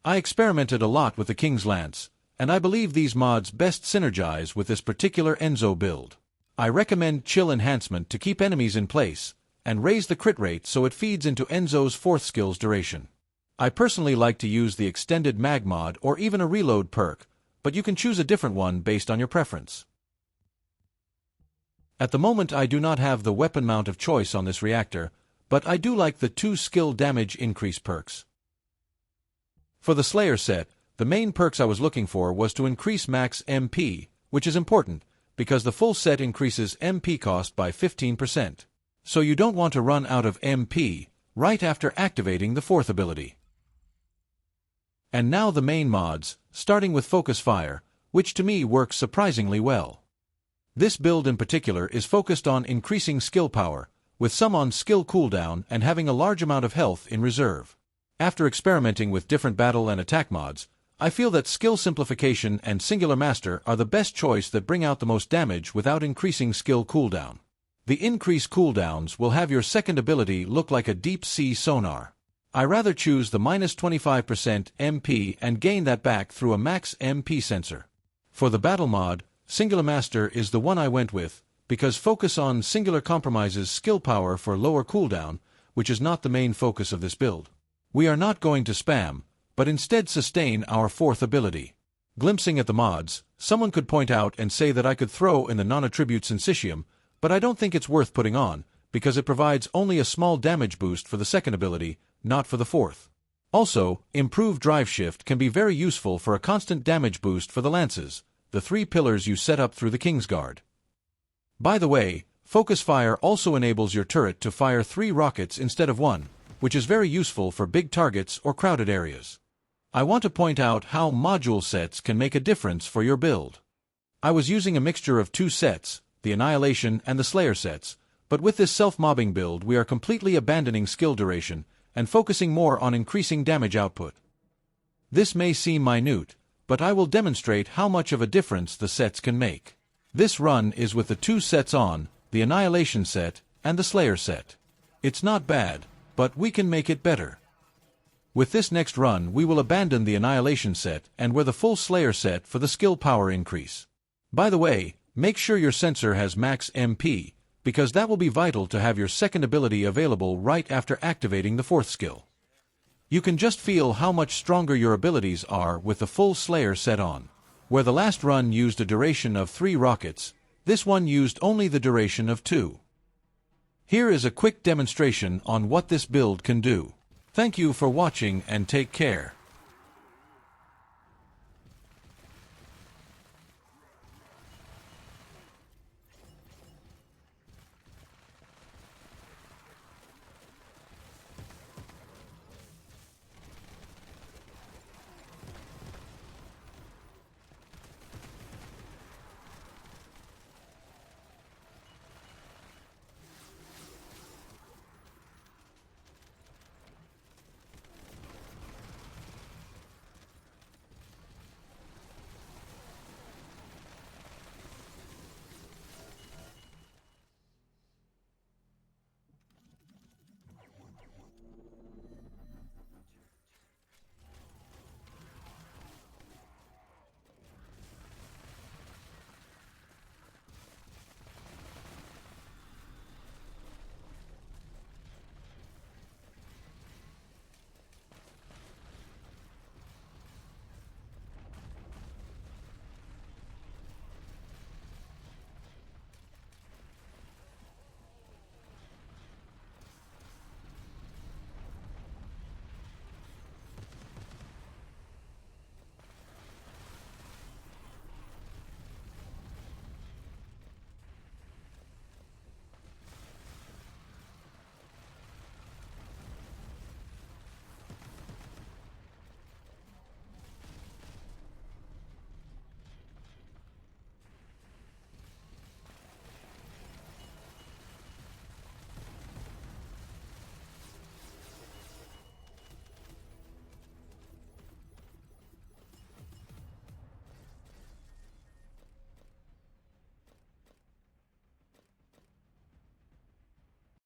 I experimented a lot with the King's Lance, and I believe these mods best synergize with this particular Enzo build. I recommend Chill Enhancement to keep enemies in place, and raise the crit rate so it feeds into Enzo's 4th skill's duration. I personally like to use the Extended Mag mod or even a Reload perk, but you can choose a different one based on your preference. At the moment I do not have the weapon mount of choice on this reactor, but I do like the 2 skill damage increase perks. For the Slayer set, the main perks I was looking for was to increase max MP, which is important, because the full set increases MP cost by 15%. So you don't want to run out of MP right after activating the 4th ability. And now the main mods, starting with Focus Fire, which to me works surprisingly well. This build in particular is focused on increasing skill power, with some on skill cooldown and having a large amount of health in reserve. After experimenting with different battle and attack mods, I feel that Skill Simplification and Singular Master are the best choice that bring out the most damage without increasing skill cooldown. The increased cooldowns will have your second ability look like a deep sea sonar. I rather choose the minus 25% MP and gain that back through a max MP sensor. For the battle mod, Singular Master is the one I went with, because focus on Singular compromises skill power for lower cooldown, which is not the main focus of this build. We are not going to spam, but instead sustain our 4th ability. Glimpsing at the mods, someone could point out and say that I could throw in the non-attribute Syncytium, but I don't think it's worth putting on, because it provides only a small damage boost for the second ability, not for the 4th. Also, improved drive shift can be very useful for a constant damage boost for the lances, the 3 pillars you set up through the Kingsguard. By the way, Focus Fire also enables your turret to fire 3 rockets instead of 1, which is very useful for big targets or crowded areas. I want to point out how module sets can make a difference for your build. I was using a mixture of 2 sets, the Annihilation and the Slayer sets, but with this self-mobbing build we are completely abandoning skill duration and focusing more on increasing damage output. This may seem minute, but I will demonstrate how much of a difference the sets can make. This run is with the 2 sets on, the Annihilation set and the Slayer set. It's not bad, but we can make it better. With this next run we will abandon the Annihilation set and wear the full Slayer set for the skill power increase. By the way, make sure your sensor has max MP, because that will be vital to have your second ability available right after activating the 4th skill. You can just feel how much stronger your abilities are with the full Slayer set on. Where the last run used a duration of 3 rockets, this one used only the duration of 2. Here is a quick demonstration on what this build can do. Thank you for watching and take care.